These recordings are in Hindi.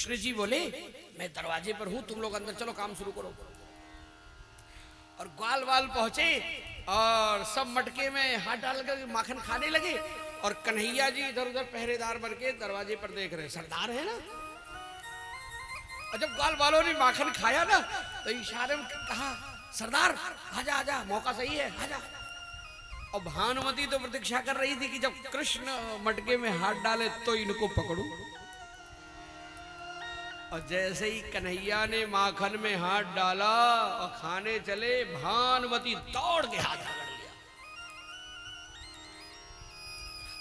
कृष्ण जी बोले मैं दरवाजे पर हूं, तुम लोग अंदर चलो, काम शुरू करो। और ग्वाल वाल पहुंचे और सब मटके में हाथ डाल कर माखन खाने लगे। और कन्हैया जी इधर उधर पहरेदार बन के दरवाजे पर देख रहे, सरदार है ना। और जब ग्वाल वालों ने माखन खाया ना तो इशारे में कहा, सरदार आजा आजा, मौका सही है, आजा। और भानुमति तो प्रतीक्षा कर रही थी कि जब कृष्ण मटके में हाथ डाले तो इनको पकड़ू। और जैसे ही कन्हैया ने माखन में हाथ डाला और खाने चले, भानुमति दौड़ के हाथ पकड़ लिया।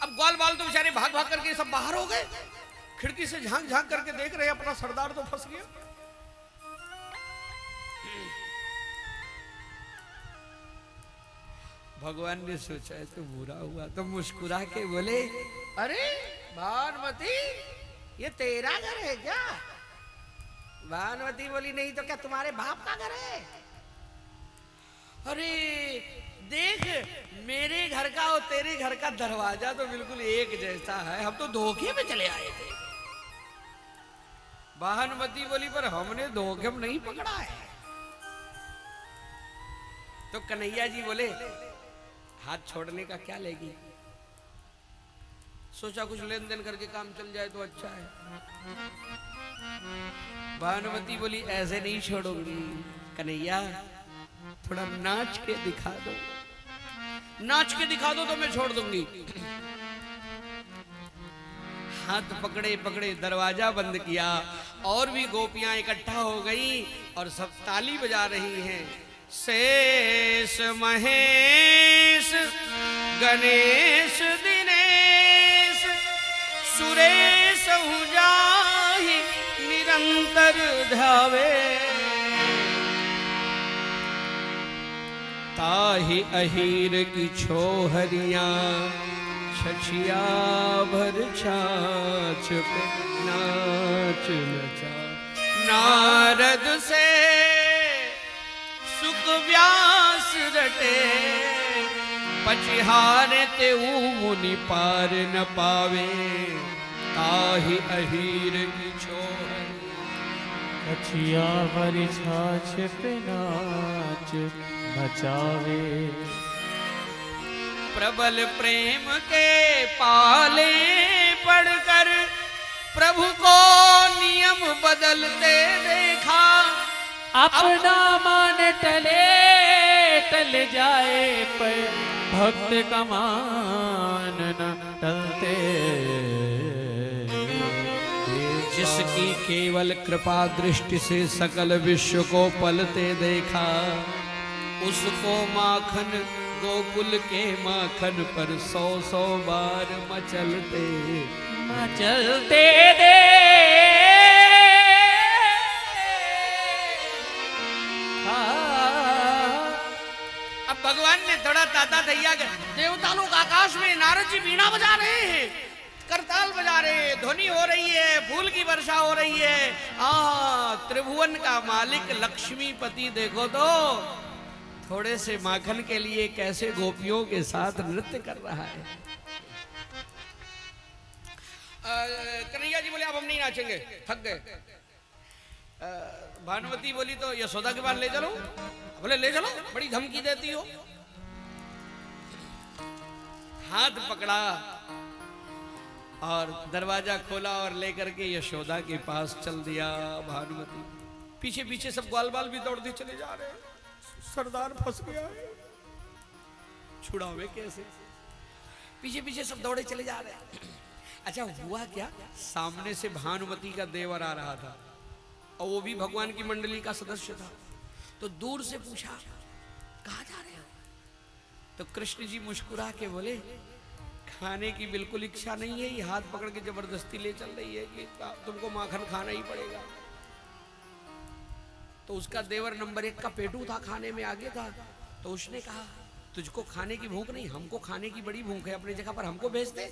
अब ग्वाल बाल तो बेचारे भाग भाग करके सब बाहर हो गए, खिड़की से झांक झांक करके देख रहे अपना सरदार तो फंस गया। भगवान ने सोचा है तो बुरा हुआ, तो मुस्कुरा के बोले, अरे भानुमति ये तेरा घर है क्या? भानुमति बोली, नहीं तो क्या तुम्हारे बाप का घर है? अरे देख, मेरे घर का और तेरे घर का दरवाजा तो बिल्कुल एक जैसा है, हम तो धोखे में चले आए थे। भानुमति बोली, पर हमने धोखे में नहीं पकड़ा है। तो कन्हैया जी बोले, हाथ छोड़ने का क्या लेगी? सोचा कुछ लेन देन करके काम चल जाए तो अच्छा है। भानुमति बोली, ऐसे नहीं छोड़ूंगी कन्हैया, थोड़ा नाच के दिखा दो, नाच के दिखा दो तो मैं छोड़ दूंगी। हाथ पकड़े पकड़े दरवाजा बंद किया और भी गोपियां इकट्ठा हो गई और सब ताली बजा रही हैं। शेष महेश गणेश दिनेश सुरेश जाहि निरंतर धावे, ताहि अहीर की छोहरियां छछिया भर छाछ पे नाच नचा। नारद से सुख व्यास रटे, पचिहारे ते मुनि पार न पावे, ताहि अहीर की छोहर छछिया भर छाछ पे नाच नचावे। प्रबल प्रेम के पाले पढ़कर प्रभु को नियम बदलते देखा, अपना मान टले टल जाए पर भक्त का मान न टलते। जिसकी केवल कृपा दृष्टि से सकल विश्व को पलते देखा, उसको माखन गोकुल के माखन पर 100 बार मचलते दे। अब भगवान ने थोड़ा ताता दैया कर, देवता लोग आकाश में नारद जी वीणा बजा रहे हैं, करताल बजा रहे हैं, ध्वनि हो रही है, फूल की वर्षा हो रही है। त्रिभुवन का मालिक लक्ष्मीपति देखो तो थोड़े से माखन के लिए कैसे गोपियों के साथ नृत्य कर रहा है। कन्हैया जी बोले, अब हम नहीं नाचेंगे, थक गए। भानुमति बोली, तो यशोदा के पास ले चलो। बोले, ले चलो, बड़ी धमकी देती हो। हाथ पकड़ा और दरवाजा खोला और लेकर के यशोदा के पास चल दिया भानुमति। पीछे पीछे सब ग्वाल बाल भी दौड़ते चले जा रहे हैं, सरदार फंस गया है, छुड़ावे कैसे? पीछे पीछे सब दौड़े चले जा रहे हैं। अच्छा हुआ क्या, सामने से भानुमति का देवर आ रहा था और वो भी भगवान की मंडली का सदस्य था। तो दूर से पूछा, कहाँ जा रहे हो? तो कृष्ण जी मुस्कुरा के बोले, खाने की बिल्कुल इच्छा नहीं है, ये हाथ पकड़ के जबरदस्ती ले चल रही है कि तुमको माखन खाना ही पड़ेगा। तो उसका देवर नंबर 1 का पेटू था, खाने में आगे था। तो उसने कहा, तुझको खाने की भूख नहीं, हमको खाने की बड़ी भूख है, अपनी जगह पर हमको भेज दे।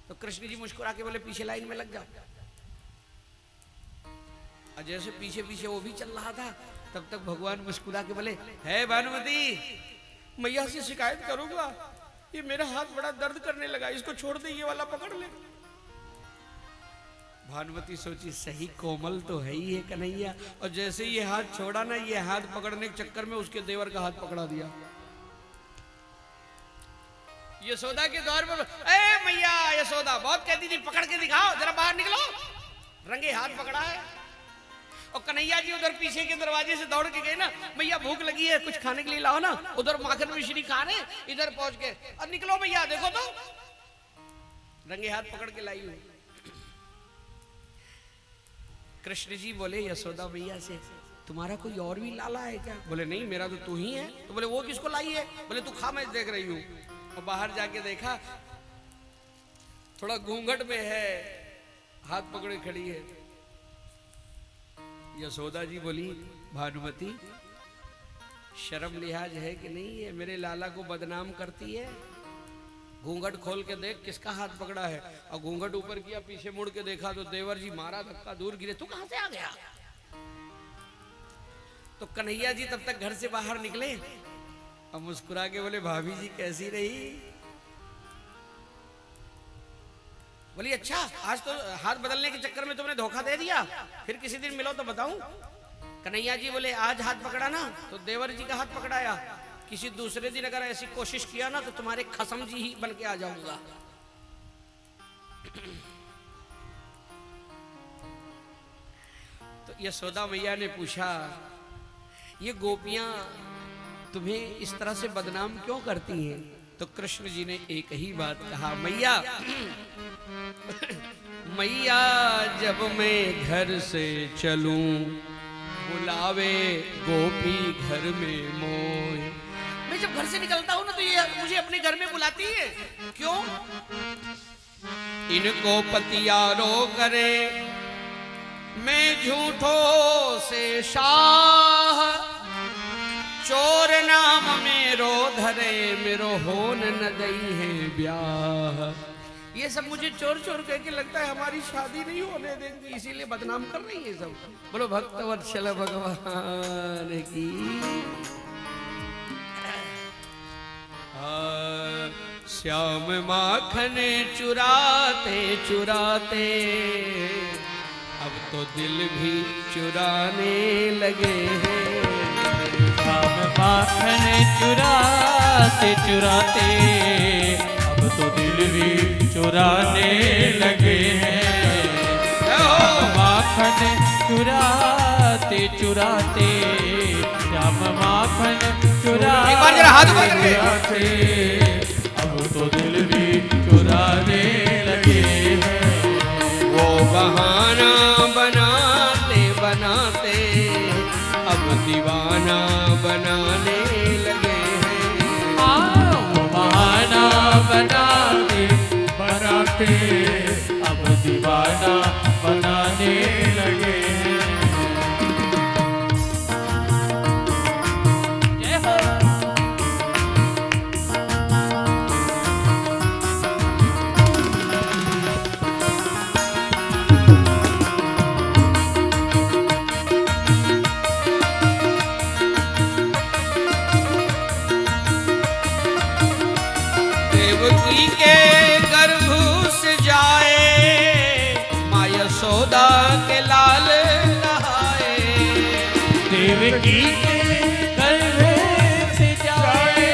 तो कृष्ण जी मुस्कुरा के बोले, पीछे लाइन में लग जाओ। और जैसे पीछे पीछे वो भी चल रहा था, तब तक भगवान मुस्कुरा के बोले, है भानुमति, मैया से शिकायत करूंगा, ये मेरा हाथ बड़ा दर्द करने लगा, इसको छोड़ दे, ये वाला पकड़ ले। भानुमति सोची सही कोमल तो है ही है कन्हैया, और जैसे ही ये हाथ छोड़ा ना, ये हाथ पकड़ने के चक्कर में उसके देवर का हाथ पकड़ा दिया। यशोदा के द्वार पर, ए मैया यशोदा बहुत कहती थी पकड़ के दिखाओ, जरा बाहर निकलो, रंगे हाथ पकड़ा है। और कन्हैया जी उधर पीछे के दरवाजे से दौड़ के गए ना, मैया भूख लगी है कुछ खाने के लिए लाओ ना, उधर माखन मिश्री खा रहे, इधर पहुंच के और निकलो मैया देखो तो, रंगे हाथ पकड़ के लाई हुई। कृष्ण जी बोले यशोदा मैया से, तुम्हारा कोई और भी लाला है क्या? बोले नहीं, मेरा तो तू ही है। तो बोले वो किसको लाई है? बोले तू खा, मैं देख रही हूँ। और बाहर जाके देखा, थोड़ा घूंघट में है, हाथ पकड़े खड़ी है। यशोदा जी बोली भानुमति शर्म लिहाज है कि नहीं है, मेरे लाला को बदनाम करती है। घूंघट खोल के देख किसका हाथ पकड़ा है। और घूंघट ऊपर किया, पीछे मुड़ के देखा तो देवर जी मारा धक्का, दूर गिरे। तू कहां से आ गया? तो कन्हैया जी तब तक घर से बाहर निकले और मुस्कुरा के बोले भाभी जी कैसी रही? बोली अच्छा, आज तो हाथ बदलने के चक्कर में तुमने धोखा दे दिया, फिर किसी दिन मिलो तो बताऊं। कन्हैया जी बोले आज हाथ पकड़ा ना तो देवर जी का हाथ पकड़ाया, किसी दूसरे दिन अगर ऐसी कोशिश किया ना तो तुम्हारे खसम जी ही बन के आ जाऊंगा। तो यशोदा मैया ने पूछा, ये गोपियां तुम्हें इस तरह से बदनाम क्यों करती हैं? तो कृष्ण जी ने एक ही बात कहा, मैया मैया जब मैं घर से चलूं बुलावे गोपी घर में मोय। मैं जब घर से निकलता हूं ना तो ये मुझे अपने घर में बुलाती है। क्यों? इनको पतियारो करे मैं झूठों से शाह, चोर नाम मेरो धरे मेरो होन न दई है ब्याह। ये सब मुझे चोर चोर कह के लगता है हमारी शादी नहीं होने देंगी, इसीलिए बदनाम कर रही है सब। बोलो भक्त वत्सल भगवान की। श्याम माखन चुराते चुराते अब तो दिल भी चुराने लगे हैं। श्याम माखन चुराते चुराते अब तो दिल भी चुराने लगे हैं। माखन चुराते चुराते श्याम माखन चुराते अब तो दिल भी चुराने लगे हैं। वो बहाना बनाते बनाते अब दीवाना बनाने लगे हैं। वो बहाना बनाते बनाते अब दीवाना बनाने लगे हैं। देवकी के गर्भ से जाए माँ यशोदा के लाल कहाए। देवकी के गर्भ से जाए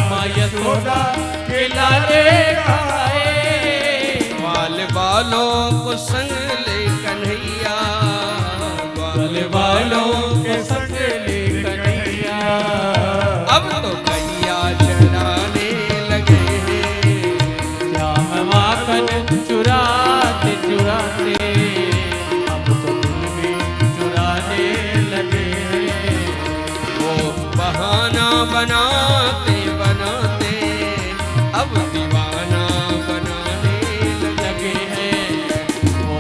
माँ यशोदा के लाल कहाए। बाल बालों को संग ले कन्हैया, बाल बालों के संग ले कन्हैया अब तो गैया चराने लगे हैं। श्याम माखन चुराते चुराते अब तो दिल भी चुराने लगे हैं। वो बहाना बनाते बनाते अब दीवाना बनाने लगे लगे हैं। वो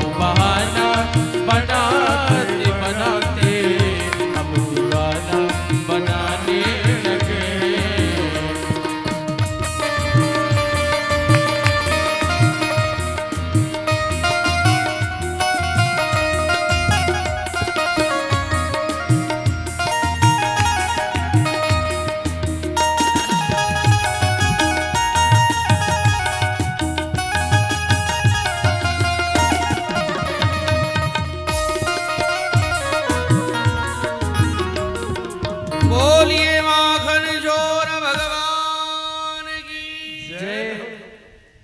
बोलिए माखन चोर भगवान की जय।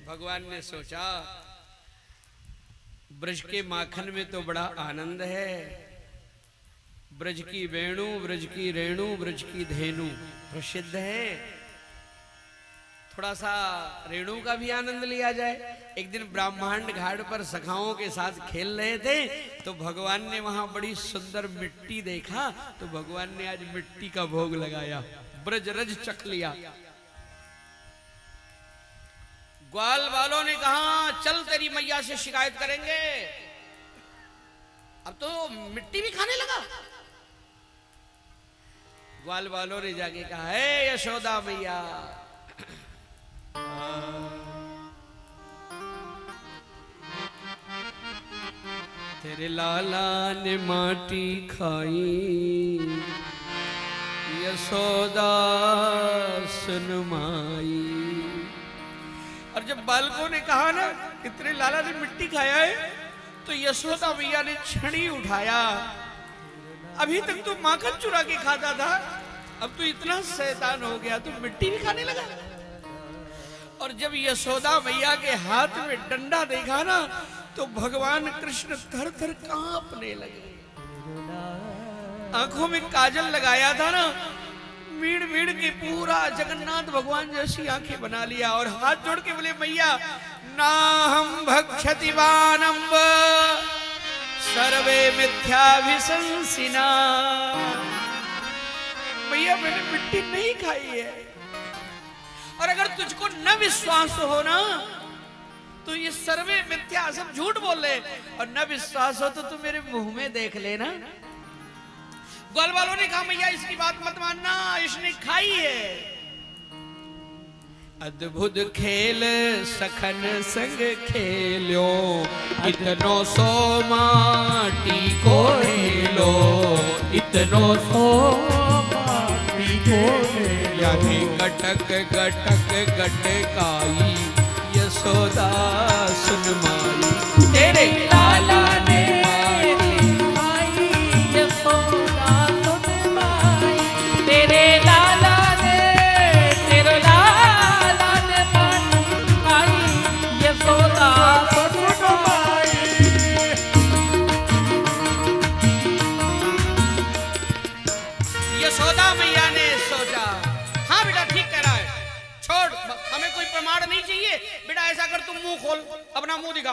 भगवान ने सोचा ब्रज के माखन में तो बड़ा आनंद है, ब्रज की वेणु, ब्रज की रेणु, ब्रज की धेनु प्रसिद्ध है, थोड़ा सा रेणु का भी आनंद लिया जाए। एक दिन ब्रह्मांड घाट पर सखाओं के साथ खेल रहे थे तो भगवान ने वहां बड़ी सुंदर मिट्टी देखा, तो भगवान ने आज मिट्टी का भोग लगाया, ब्रज रज चख लिया। ग्वाल वालों ने कहा चल तेरी मैया से शिकायत करेंगे, अब तो मिट्टी भी खाने लगा। ग्वाल वालों ने जाके कहा है यशोदा मैया, तेरे लाला ने माटी खाई, यशोदा सुन माई। और जब बालकों ने कहा ना कि तेरे लाला ने मिट्टी खाया है, तो यशोदा मैया ने छड़ी उठाया, अभी तक तो माखन चुरा के खाता था, अब तो इतना शैतान हो गया तो मिट्टी भी खाने लगा। और जब यशोदा मैया के हाथ में डंडा देखा ना तो भगवान कृष्ण थर थर कांपने लगे। आंखों में काजल लगाया था ना, मीड़ मीड़ के पूरा जगन्नाथ भगवान जैसी आंखें बना लिया और हाथ जोड़ के बोले मैया ना हम भक्षति वानम्ब सर्वे मिथ्याभिशंसिना, मैया मैंने मिट्टी नहीं खाई है। और अगर तुझको न विश्वास हो ना तो ये सर्वे मिथ्या सब झूठ बोल रहे, और न विश्वास हो तो तू मेरे मुंह में देख लेना। ग्वाल वालों ने कहा मैया इसकी बात मत मानना, इसने खाई है। अद्भुत खेल सखन संग खेलो, इतनो सो माटी को लो, इतनो सो माटी को यानी गटक गटक गटकाई, यशोदा सुन माई। तेरे लाला ने खाई, यशोदा सुन माई, तेरे लाला ने, तेरे लाला ने माटी खाई, यशोदा सुन माई। यशोदा मैया ने सोचा हाँ बेटा ठीक कह रहा है, छोड़ हमें कोई प्रमाण नहीं चाहिए, बेटा ऐसा कर तुम मुंह खोल, अपना मुंह दिखा।